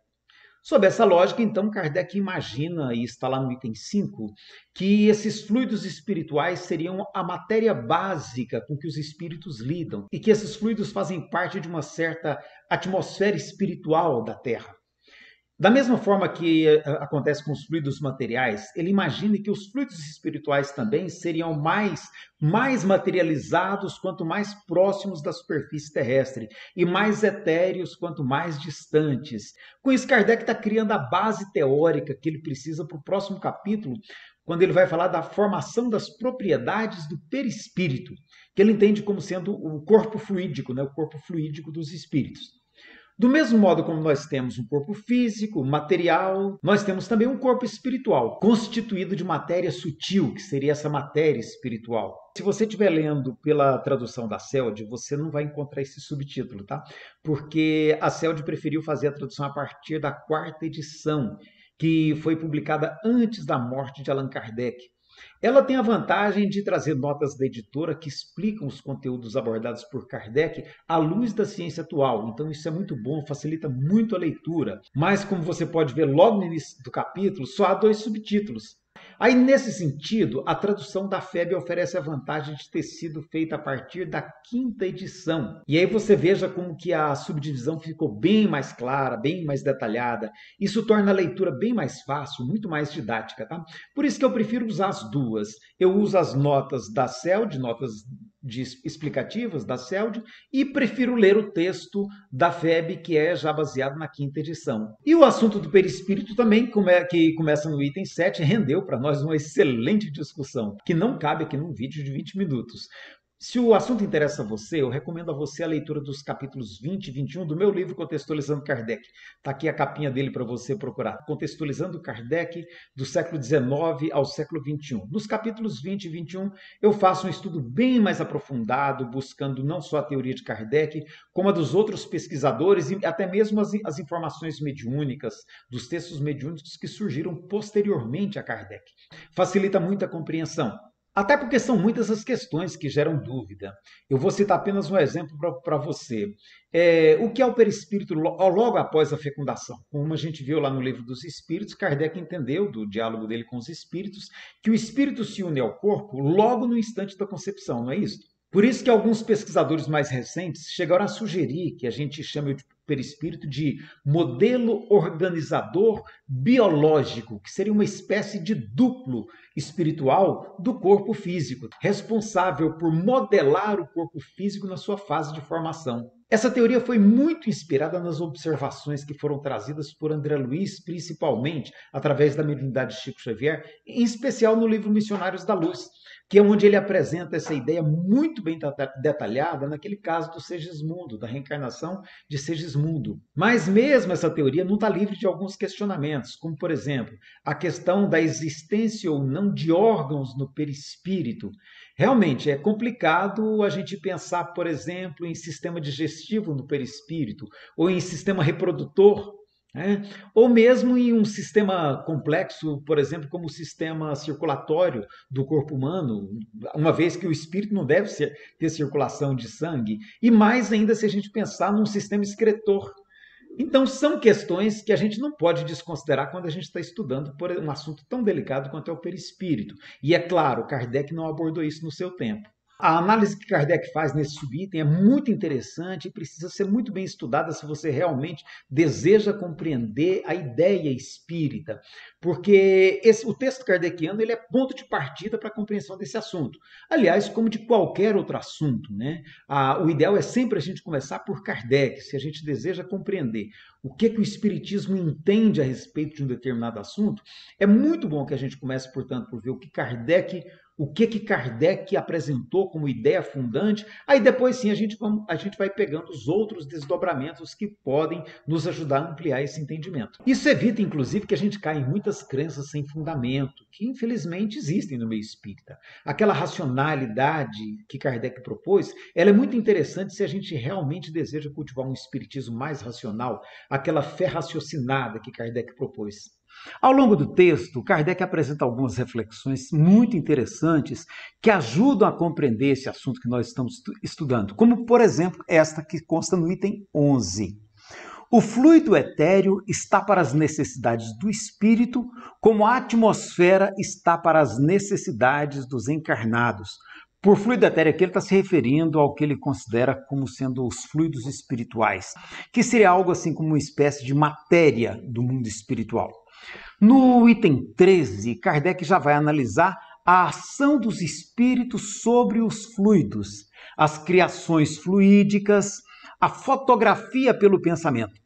B: Sob essa lógica, então, Kardec imagina, e está lá no item 5, que esses fluidos espirituais seriam a matéria básica com que os espíritos lidam e que esses fluidos fazem parte de uma certa atmosfera espiritual da Terra. Da mesma forma que acontece com os fluidos materiais, ele imagina que os fluidos espirituais também seriam mais materializados quanto mais próximos da superfície terrestre e mais etéreos quanto mais distantes. Com isso, Kardec está criando a base teórica que ele precisa para o próximo capítulo, quando ele vai falar da formação das propriedades do perispírito, que ele entende como sendo o corpo fluídico, né? O corpo fluídico dos espíritos. Do mesmo modo como nós temos um corpo físico, material, nós temos também um corpo espiritual, constituído de matéria sutil, que seria essa matéria espiritual. Se você estiver lendo pela tradução da CELD, você não vai encontrar esse subtítulo, tá? Porque a CELD preferiu fazer a tradução a partir da 4ª edição, que foi publicada antes da morte de Allan Kardec. Ela tem a vantagem de trazer notas da editora que explicam os conteúdos abordados por Kardec à luz da ciência atual. Então isso é muito bom, facilita muito a leitura. Mas como você pode ver logo no início do capítulo, só há 2 subtítulos. Aí, nesse sentido, a tradução da FEB oferece a vantagem de ter sido feita a partir da 5ª edição. E aí você veja como que a subdivisão ficou bem mais clara, bem mais detalhada. Isso torna a leitura bem mais fácil, muito mais didática, tá? Por isso que eu prefiro usar as duas. Eu uso as notas da CELD, notas explicativas da CELD, e prefiro ler o texto da FEB, que é já baseado na 5ª edição. E o assunto do perispírito também, que começa no item 7, rendeu para nós uma excelente discussão, que não cabe aqui num vídeo de 20 minutos. Se o assunto interessa a você, eu recomendo a você a leitura dos capítulos 20 e 21 do meu livro Contextualizando Kardec. Está aqui a capinha dele para você procurar. Contextualizando Kardec, do século XIX ao século XXI. Nos capítulos 20 e 21, eu faço um estudo bem mais aprofundado, buscando não só a teoria de Kardec, como a dos outros pesquisadores e até mesmo as informações mediúnicas, dos textos mediúnicos que surgiram posteriormente a Kardec. Facilita muito a compreensão. Até porque são muitas as questões que geram dúvida. Eu vou citar apenas um exemplo para você. O que é o perispírito logo após a fecundação? Como a gente viu lá no Livro dos Espíritos, Kardec entendeu, do diálogo dele com os espíritos, que o espírito se une ao corpo logo no instante da concepção, não é isso? Por isso que alguns pesquisadores mais recentes chegaram a sugerir que a gente chame o perispírito de modelo organizador biológico, que seria uma espécie de duplo espiritual do corpo físico, responsável por modelar o corpo físico na sua fase de formação. Essa teoria foi muito inspirada nas observações que foram trazidas por André Luiz, principalmente através da mediunidade de Chico Xavier, em especial no livro Missionários da Luz, que é onde ele apresenta essa ideia muito bem detalhada naquele caso do Segismundo, da reencarnação de Segismundo. Mas mesmo essa teoria não está livre de alguns questionamentos, como, por exemplo, a questão da existência ou não de órgãos no perispírito. Realmente é complicado a gente pensar, por exemplo, em sistema digestivo no perispírito, ou em sistema reprodutor, ou mesmo em um sistema complexo, por exemplo, como o sistema circulatório do corpo humano, uma vez que o espírito não deve ter circulação de sangue, e mais ainda se a gente pensar num sistema excretor. Então, são questões que a gente não pode desconsiderar quando a gente está estudando por um assunto tão delicado quanto é o perispírito. E é claro, Kardec não abordou isso no seu tempo. A análise que Kardec faz nesse subitem é muito interessante e precisa ser muito bem estudada se você realmente deseja compreender a ideia espírita, porque o texto kardeciano ele é ponto de partida para a compreensão desse assunto. Aliás, como de qualquer outro assunto, né? O ideal é sempre a gente começar por Kardec, se a gente deseja compreender o que o Espiritismo entende a respeito de um determinado assunto. É muito bom que a gente comece, portanto, por ver o que Kardec apresentou como ideia fundante, aí depois sim a gente vai pegando os outros desdobramentos que podem nos ajudar a ampliar esse entendimento. Isso evita, inclusive, que a gente caia em muitas crenças sem fundamento, que infelizmente existem no meio espírita. Aquela racionalidade que Kardec propôs, ela é muito interessante se a gente realmente deseja cultivar um espiritismo mais racional, aquela fé raciocinada que Kardec propôs. Ao longo do texto, Kardec apresenta algumas reflexões muito interessantes que ajudam a compreender esse assunto que nós estamos estudando, como, por exemplo, esta que consta no item 11. O fluido etéreo está para as necessidades do espírito, como a atmosfera está para as necessidades dos encarnados. Por fluido etéreo aqui ele está se referindo ao que ele considera como sendo os fluidos espirituais, que seria algo assim como uma espécie de matéria do mundo espiritual. No item 13, Kardec já vai analisar a ação dos espíritos sobre os fluidos, as criações fluídicas, a fotografia pelo pensamento.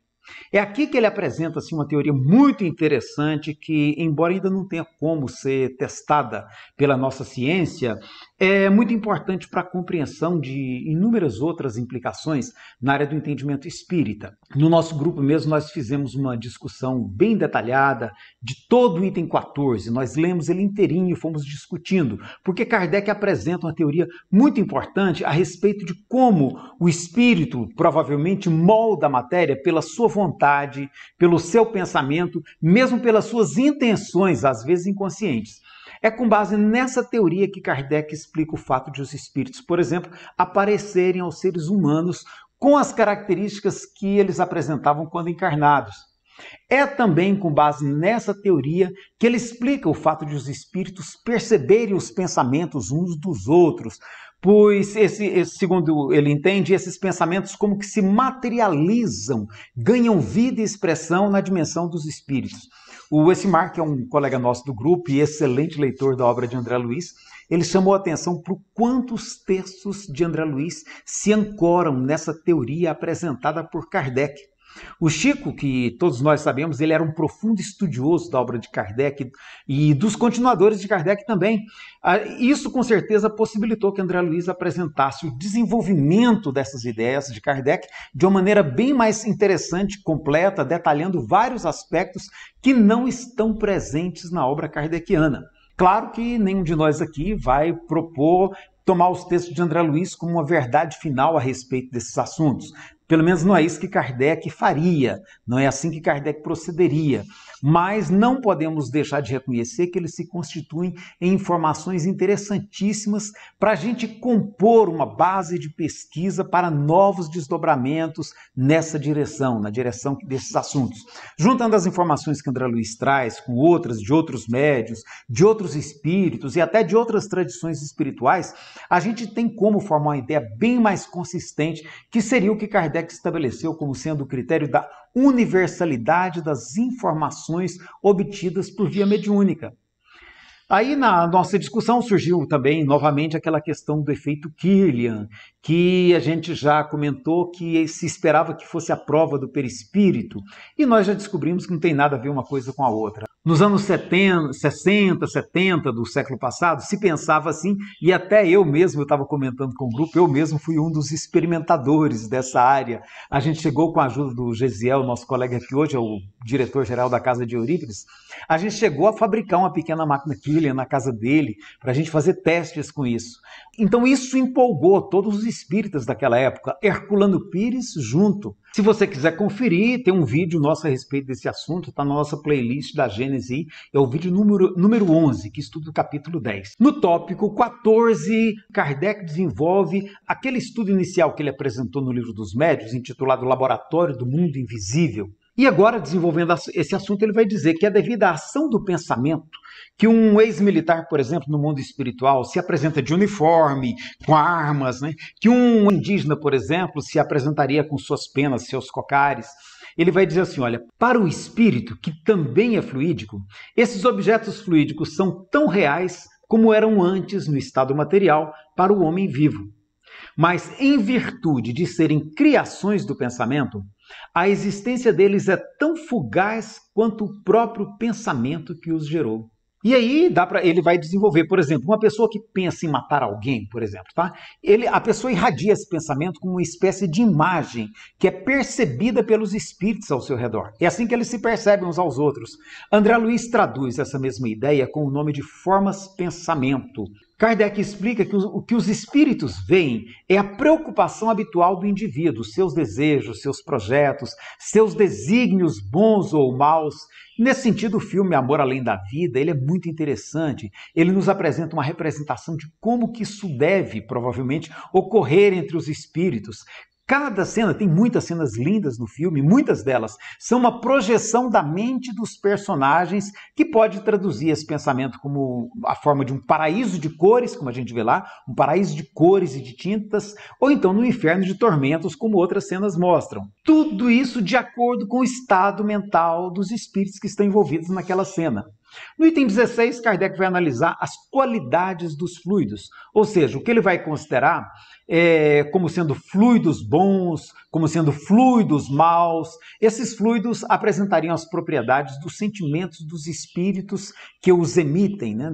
B: É aqui que ele apresenta assim, uma teoria muito interessante que, embora ainda não tenha como ser testada pela nossa ciência, é muito importante para a compreensão de inúmeras outras implicações na área do entendimento espírita. No nosso grupo mesmo, nós fizemos uma discussão bem detalhada de todo o item 14. Nós lemos ele inteirinho e fomos discutindo, porque Kardec apresenta uma teoria muito importante a respeito de como o espírito provavelmente molda a matéria pela sua vontade, pelo seu pensamento, mesmo pelas suas intenções, às vezes inconscientes. É com base nessa teoria que Kardec explica o fato de os espíritos, por exemplo, aparecerem aos seres humanos com as características que eles apresentavam quando encarnados. É também com base nessa teoria que ele explica o fato de os espíritos perceberem os pensamentos uns dos outros, pois, segundo ele entende, esses pensamentos como que se materializam, ganham vida e expressão na dimensão dos espíritos. O Esmar, que é um colega nosso do grupo e excelente leitor da obra de André Luiz, ele chamou a atenção para o quanto os textos de André Luiz se ancoram nessa teoria apresentada por Kardec. O Chico, que todos nós sabemos, ele era um profundo estudioso da obra de Kardec e dos continuadores de Kardec também. Isso, com certeza, possibilitou que André Luiz apresentasse o desenvolvimento dessas ideias de Kardec de uma maneira bem mais interessante, completa, detalhando vários aspectos que não estão presentes na obra kardeciana. Claro que nenhum de nós aqui vai propor tomar os textos de André Luiz como uma verdade final a respeito desses assuntos. Pelo menos não é isso que Kardec faria, não é assim que Kardec procederia. Mas não podemos deixar de reconhecer que eles se constituem em informações interessantíssimas para a gente compor uma base de pesquisa para novos desdobramentos nessa direção, na direção desses assuntos. Juntando as informações que André Luiz traz com outras de outros médiuns, de outros espíritos e até de outras tradições espirituais, a gente tem como formar uma ideia bem mais consistente, que seria o que Kardec estabeleceu como sendo o critério da universalidade das informações obtidas por via mediúnica. Aí na nossa discussão surgiu também novamente aquela questão do efeito Kirlian, que a gente já comentou que se esperava que fosse a prova do perispírito, e nós já descobrimos que não tem nada a ver uma coisa com a outra. Nos anos 60, 70 do século passado, se pensava assim, e até eu mesmo, eu estava comentando com o grupo, eu mesmo fui um dos experimentadores dessa área. A gente chegou com a ajuda do Gesiel, nosso colega que hoje é o diretor-geral da Casa de Eurípides, a gente chegou a fabricar uma pequena máquina Kirlian na casa dele, para a gente fazer testes com isso. Então isso empolgou todos os espíritas daquela época, Herculano Pires junto. Se você quiser conferir, tem um vídeo nosso a respeito desse assunto, está na nossa playlist da Gênese, é o vídeo número 11, que estuda o capítulo 10. No tópico 14, Kardec desenvolve aquele estudo inicial que ele apresentou no Livro dos Médiuns, intitulado Laboratório do Mundo Invisível. E agora, desenvolvendo esse assunto, ele vai dizer que é devido à ação do pensamento que um ex-militar, por exemplo, no mundo espiritual, se apresenta de uniforme, com armas, né? Que um indígena, por exemplo, se apresentaria com suas penas, seus cocares. Ele vai dizer assim, olha, para o espírito, que também é fluídico, esses objetos fluídicos são tão reais como eram antes no estado material para o homem vivo. Mas em virtude de serem criações do pensamento, a existência deles é tão fugaz quanto o próprio pensamento que os gerou. E aí ele vai desenvolver, por exemplo, uma pessoa que pensa em matar alguém, por exemplo, tá? A pessoa irradia esse pensamento como uma espécie de imagem que é percebida pelos espíritos ao seu redor. É assim que eles se percebem uns aos outros. André Luiz traduz essa mesma ideia com o nome de formas-pensamento. Kardec explica que o que os espíritos veem é a preocupação habitual do indivíduo, seus desejos, seus projetos, seus desígnios bons ou maus. Nesse sentido, o filme Amor Além da Vida, ele é muito interessante. Ele nos apresenta uma representação de como que isso deve, provavelmente, ocorrer entre os espíritos. Cada cena, tem muitas cenas lindas no filme, muitas delas são uma projeção da mente dos personagens que pode traduzir esse pensamento como a forma de um paraíso de cores, como a gente vê lá, um paraíso de cores e de tintas, ou então no inferno de tormentos, como outras cenas mostram. Tudo isso de acordo com o estado mental dos espíritos que estão envolvidos naquela cena. No item 16, Kardec vai analisar as qualidades dos fluidos, ou seja, o que ele vai considerar como sendo fluidos bons, como sendo fluidos maus. Esses fluidos apresentariam as propriedades dos sentimentos dos espíritos que os emitem, né,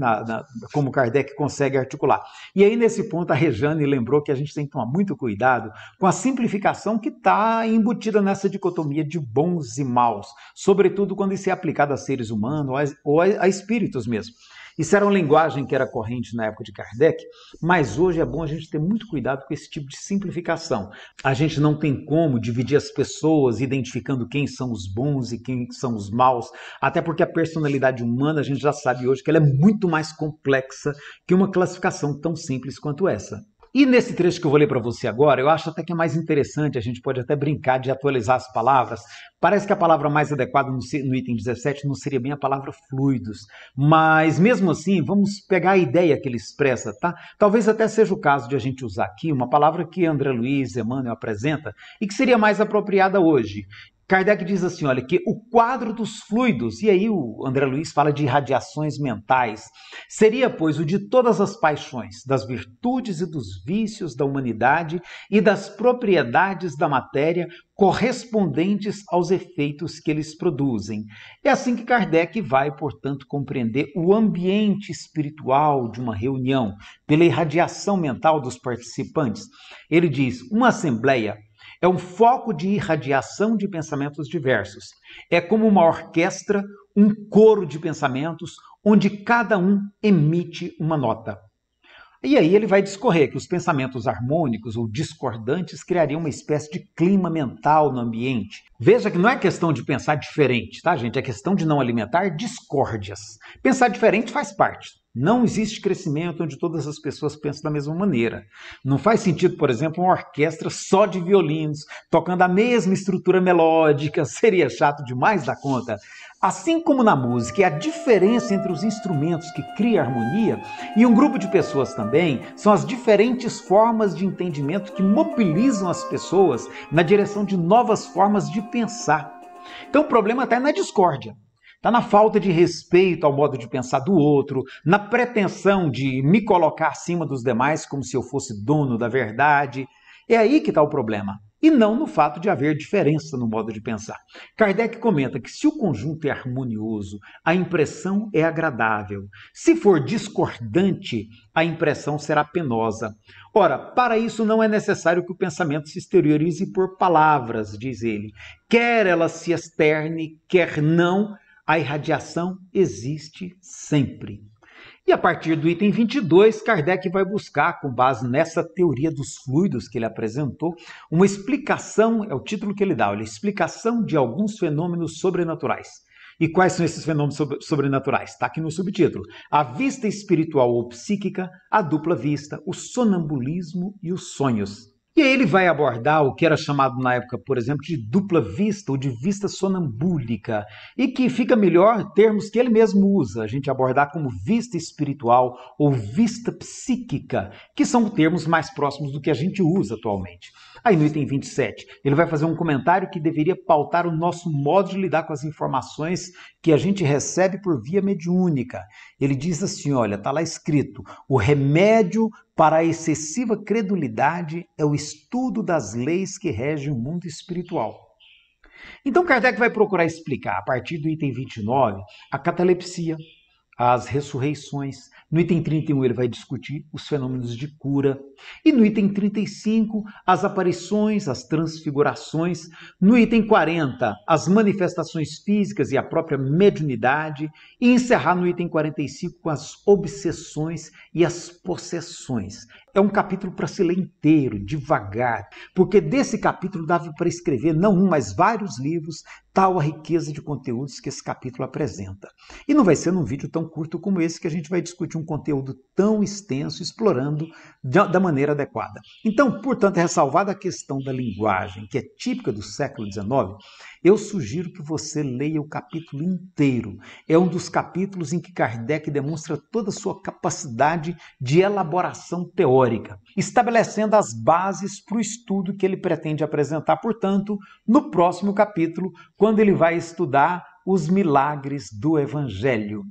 B: como Kardec consegue articular. E aí, nesse ponto, a Rejane lembrou que a gente tem que tomar muito cuidado com a simplificação que está embutida nessa dicotomia de bons e maus, sobretudo quando isso é aplicado a seres humanos ou a espíritos mesmo. Isso era uma linguagem que era corrente na época de Kardec, mas hoje é bom a gente ter muito cuidado com esse tipo de simplificação. A gente não tem como dividir as pessoas identificando quem são os bons e quem são os maus, até porque a personalidade humana, a gente já sabe hoje que ela é muito mais complexa que uma classificação tão simples quanto essa. E nesse trecho que eu vou ler para você agora, eu acho até que é mais interessante, a gente pode até brincar de atualizar as palavras. Parece que a palavra mais adequada no item 17 não seria bem a palavra fluidos, mas mesmo assim, vamos pegar a ideia que ele expressa, tá? Talvez até seja o caso de a gente usar aqui uma palavra que André Luiz Emmanuel apresenta e que seria mais apropriada hoje. Kardec diz assim, olha, que o quadro dos fluidos, e aí o André Luiz fala de radiações mentais, seria, pois, o de todas as paixões, das virtudes e dos vícios da humanidade e das propriedades da matéria correspondentes aos efeitos que eles produzem. É assim que Kardec vai, portanto, compreender o ambiente espiritual de uma reunião, pela irradiação mental dos participantes. Ele diz, uma assembleia é um foco de irradiação de pensamentos diversos. É como uma orquestra, um coro de pensamentos, onde cada um emite uma nota. E aí ele vai discorrer que os pensamentos harmônicos ou discordantes criariam uma espécie de clima mental no ambiente. Veja que não é questão de pensar diferente, tá, gente? É questão de não alimentar discórdias. Pensar diferente faz parte. Não existe crescimento onde todas as pessoas pensam da mesma maneira. Não faz sentido, por exemplo, uma orquestra só de violinos, tocando a mesma estrutura melódica, seria chato demais da conta. Assim como na música, e a diferença entre os instrumentos que cria harmonia e um grupo de pessoas também são as diferentes formas de entendimento que mobilizam as pessoas na direção de novas formas de pensar. Então o problema está na discórdia. Está na falta de respeito ao modo de pensar do outro, na pretensão de me colocar acima dos demais como se eu fosse dono da verdade. É aí que está o problema. E não no fato de haver diferença no modo de pensar. Kardec comenta que se o conjunto é harmonioso, a impressão é agradável. Se for discordante, a impressão será penosa. Ora, para isso não é necessário que o pensamento se exteriorize por palavras, diz ele. Quer ela se externe, quer não, a irradiação existe sempre. E a partir do item 22, Kardec vai buscar, com base nessa teoria dos fluidos que ele apresentou, uma explicação, é o título que ele dá, olha, explicação de alguns fenômenos sobrenaturais. E quais são esses fenômenos sobrenaturais? Está aqui no subtítulo. A vista espiritual ou psíquica, a dupla vista, o sonambulismo e os sonhos. E aí ele vai abordar o que era chamado na época, por exemplo, de dupla vista ou de vista sonambúlica, e que fica melhor termos que ele mesmo usa, a gente abordar como vista espiritual ou vista psíquica, que são termos mais próximos do que a gente usa atualmente. Aí no item 27, ele vai fazer um comentário que deveria pautar o nosso modo de lidar com as informações que a gente recebe por via mediúnica. Ele diz assim, olha, está lá escrito, o remédio para a excessiva credulidade é o estudo das leis que regem o mundo espiritual. Então Kardec vai procurar explicar, a partir do item 29, a catalepsia, as ressurreições. No item 31 ele vai discutir os fenômenos de cura. E no item 35, as aparições, as transfigurações. No item 40, as manifestações físicas e a própria mediunidade. E encerrar no item 45 com as obsessões e as possessões. É um capítulo para se ler inteiro, devagar, porque desse capítulo dava para escrever não um, mas vários livros, tal a riqueza de conteúdos que esse capítulo apresenta. E não vai ser num vídeo tão curto como esse que a gente vai discutir um conteúdo tão extenso, explorando da maneira adequada. Então, portanto, ressalvada a questão da linguagem, que é típica do século XIX, eu sugiro que você leia o capítulo inteiro. É um dos capítulos em que Kardec demonstra toda a sua capacidade de elaboração teórica, estabelecendo as bases para o estudo que ele pretende apresentar, portanto, no próximo capítulo, quando ele vai estudar os milagres do Evangelho.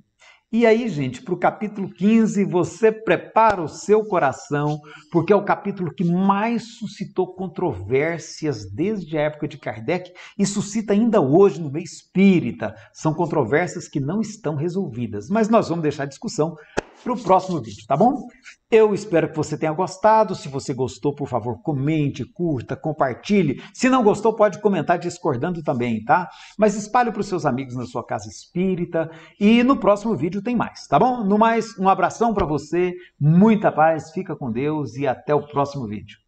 B: E aí, gente, para o capítulo 15, você prepara o seu coração, porque é o capítulo que mais suscitou controvérsias desde a época de Kardec e suscita ainda hoje no meio espírita. São controvérsias que não estão resolvidas, mas nós vamos deixar a discussão para o próximo vídeo, tá bom? Eu espero que você tenha gostado. Se você gostou, por favor, comente, curta, compartilhe. Se não gostou, pode comentar discordando também, tá? Mas espalhe para os seus amigos na sua casa espírita. E no próximo vídeo tem mais, tá bom? No mais, um abração para você, muita paz, fica com Deus e até o próximo vídeo.